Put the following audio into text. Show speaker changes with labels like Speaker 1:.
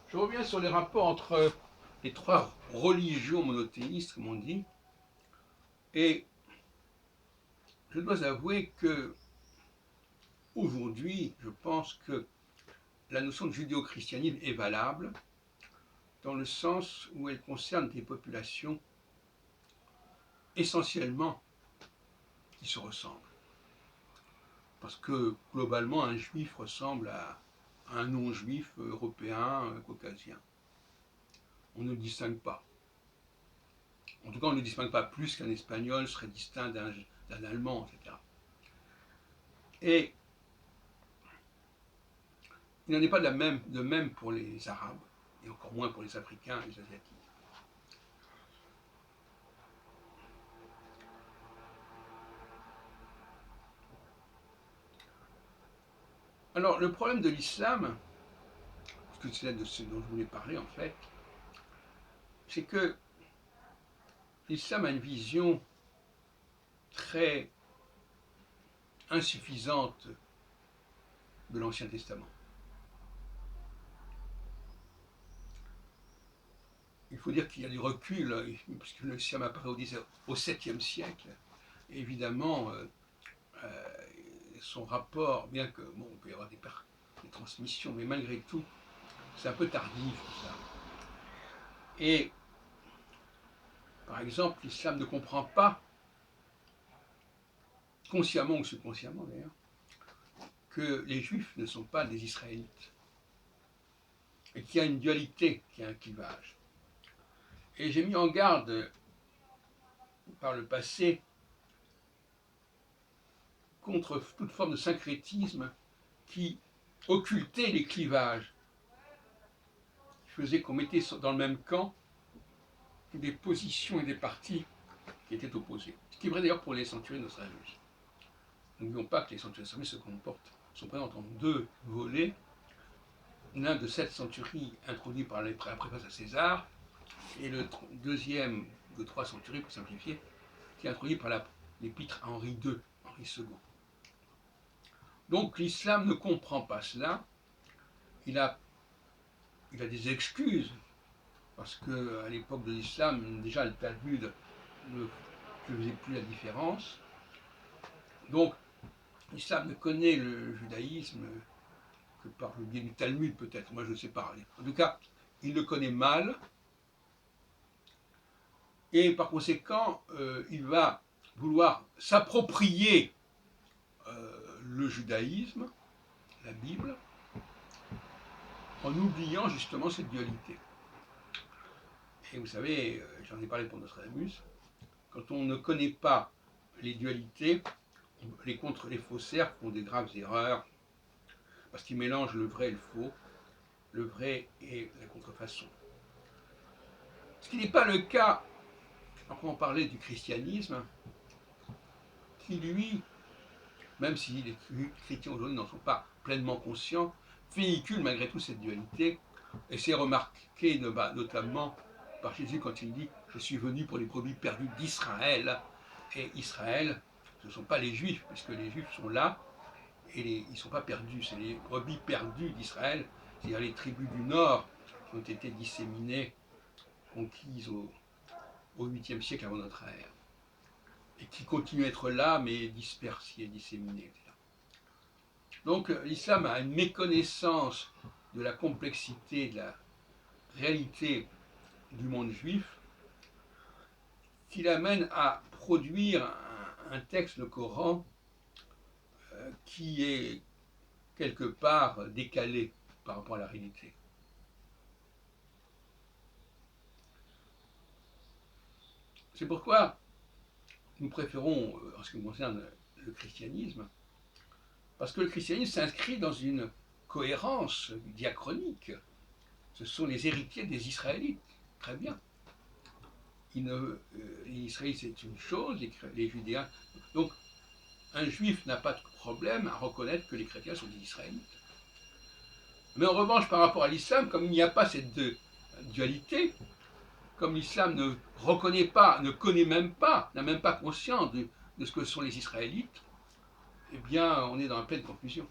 Speaker 1: Je reviens sur les rapports entre les trois religions monothéistes, comme on dit, et je dois avouer que aujourd'hui, je pense que la notion de judéo-christianisme est valable dans le sens où elle concerne des populations essentiellement qui se ressemblent. Parce que globalement, un juif ressemble à un non-juif européen, caucasien. On ne le distingue pas. En tout cas, on ne le distingue pas plus qu'un espagnol serait distinct d'un allemand, etc. Et il n'en est pas de même pour les Arabes, et encore moins pour les Africains et les Asiatiques. Alors, le problème de l'islam, parce que c'est de ce dont je voulais parler en fait, c'est que l'islam a une vision très insuffisante de l'Ancien Testament. Il faut dire qu'il y a du recul, puisque l'islam apparaît au 7e siècle. Et évidemment, son rapport, bien que, bon, il peut y avoir des transmissions, mais malgré tout, c'est un peu tardif tout ça. Et, par exemple, l'islam ne comprend pas, consciemment ou subconsciemment d'ailleurs, que les juifs ne sont pas des israélites. Et qu'il y a une dualité, qu'il y a un clivage. Et j'ai mis en garde par le passé contre toute forme de syncrétisme qui occultait les clivages, qui faisait qu'on mettait dans le même camp des positions et des partis qui étaient opposés. Ce qui est vrai d'ailleurs pour les sanctuaires Nostradamus. N'oublions pas que les sanctuaires Nostradamus sont présents en deux volets. L'un de 7 centuries introduit par la préface à César, et le deuxième de 3 centuries, pour simplifier, qui est introduit par l'épître à Henri II, Henri II. Donc l'islam ne comprend pas cela. Il a des excuses, parce qu'à l'époque de l'islam, déjà le Talmud ne faisait plus la différence. Donc l'islam ne connaît le judaïsme que par le biais du Talmud peut-être, moi je ne sais pas. En tout cas, il le connaît mal, et par conséquent, il va vouloir s'approprier le judaïsme, la Bible, en oubliant justement cette dualité. Et vous savez, j'en ai parlé pour Nostradamus, quand on ne connaît pas les dualités, les faussaires font des graves erreurs, parce qu'ils mélangent le vrai et le faux, le vrai et la contrefaçon. Ce qui n'est pas le cas, quand on parlait du christianisme, qui lui, même si les chrétiens aujourd'hui n'en sont pas pleinement conscients, véhicule malgré tout cette dualité, et c'est remarqué notamment par Jésus quand il dit « Je suis venu pour les brebis perdues d'Israël ». Et Israël, ce ne sont pas les Juifs, puisque les Juifs sont là, et ils ne sont pas perdus, c'est les brebis perdues d'Israël, c'est-à-dire les tribus du Nord qui ont été disséminées, conquises au 8e siècle avant notre ère, et qui continuent à être là, mais dispersées, disséminées, etc. Donc l'islam a une méconnaissance de la complexité, de la réalité du monde juif, qui l'amène à produire un texte, le Coran, qui est quelque part décalé par rapport à la réalité. C'est pourquoi nous préférons, en ce qui concerne le christianisme, parce que le christianisme s'inscrit dans une cohérence diachronique. Ce sont les héritiers des Israélites, très bien. Les Israélites, c'est une chose, les Judéens. Donc, un juif n'a pas de problème à reconnaître que les chrétiens sont des Israélites. Mais en revanche, par rapport à l'islam, comme il n'y a pas cette dualité, comme l'islam ne reconnaît pas, ne connaît même pas, n'a même pas conscience de ce que sont les Israélites, eh bien, on est dans la pleine confusion.